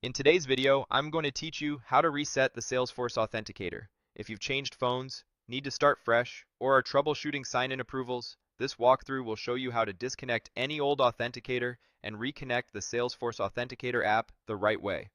In today's video, I'm going to teach you how to reset the Salesforce Authenticator. If you've changed phones, need to start fresh, or are troubleshooting sign-in approvals, this walkthrough will show you how to disconnect any old authenticator and reconnect the Salesforce Authenticator app the right way.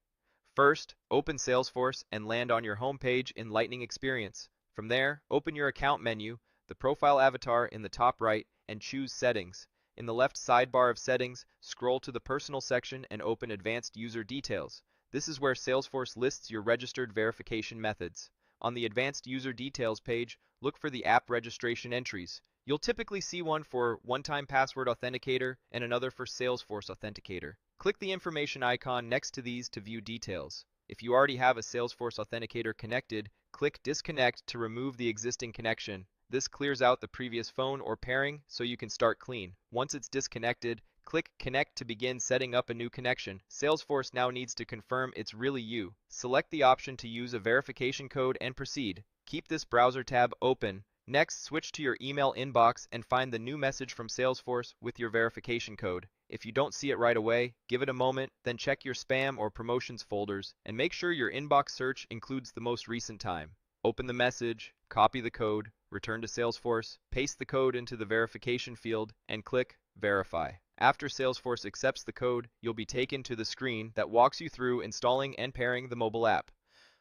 First, open Salesforce and land on your home page in Lightning Experience. From there, open your account menu, the profile avatar in the top right, and choose Settings. In the left sidebar of Settings, scroll to the Personal section and open Advanced User Details. This is where Salesforce lists your registered verification methods. On the Advanced User Details page, look for the app registration entries. You'll typically see one for One-Time Password Authenticator and another for Salesforce Authenticator. Click the information icon next to these to view details. If you already have a Salesforce Authenticator connected, click Disconnect to remove the existing connection. This clears out the previous phone or pairing so you can start clean. Once it's disconnected, click Connect to begin setting up a new connection. Salesforce now needs to confirm it's really you. Select the option to use a verification code and proceed. Keep this browser tab open. Next, switch to your email inbox and find the new message from Salesforce with your verification code. If you don't see it right away, give it a moment, then check your spam or promotions folders, and make sure your inbox search includes the most recent time. Open the message, copy the code, return to Salesforce, paste the code into the verification field, and click Verify. After Salesforce accepts the code, you'll be taken to the screen that walks you through installing and pairing the mobile app.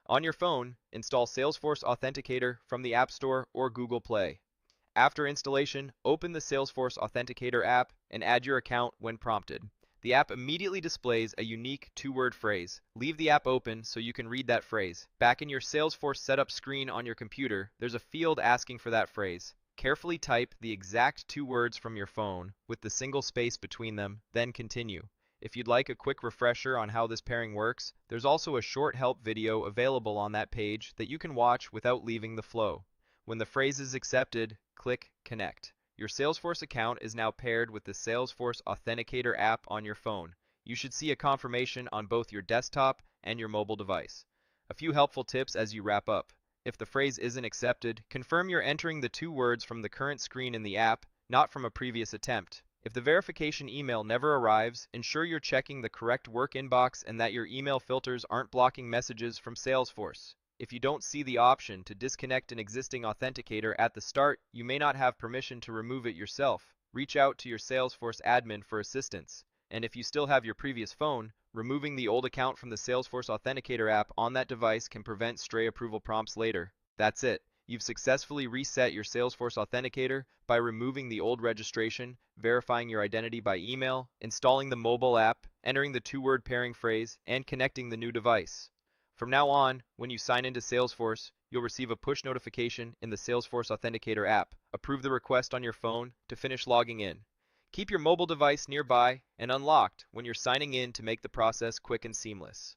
On your phone, install Salesforce Authenticator from the App Store or Google Play. After installation, open the Salesforce Authenticator app and add your account when prompted. The app immediately displays a unique two-word phrase. Leave the app open so you can read that phrase. Back in your Salesforce setup screen on your computer, there's a field asking for that phrase. Carefully type the exact two words from your phone with the single space between them, then continue. If you'd like a quick refresher on how this pairing works, there's also a short help video available on that page that you can watch without leaving the flow. When the phrase is accepted, click Connect. Your Salesforce account is now paired with the Salesforce Authenticator app on your phone. You should see a confirmation on both your desktop and your mobile device. A few helpful tips as you wrap up. If the phrase isn't accepted, confirm you're entering the two words from the current screen in the app, not from a previous attempt. If the verification email never arrives, ensure you're checking the correct work inbox and that your email filters aren't blocking messages from Salesforce. If you don't see the option to disconnect an existing authenticator at the start, you may not have permission to remove it yourself. Reach out to your Salesforce admin for assistance. And if you still have your previous phone, removing the old account from the Salesforce Authenticator app on that device can prevent stray approval prompts later. That's it. You've successfully reset your Salesforce Authenticator by removing the old registration, verifying your identity by email, installing the mobile app, entering the two-word pairing phrase, and connecting the new device. From now on, when you sign into Salesforce, you'll receive a push notification in the Salesforce Authenticator app. Approve the request on your phone to finish logging in. Keep your mobile device nearby and unlocked when you're signing in to make the process quick and seamless.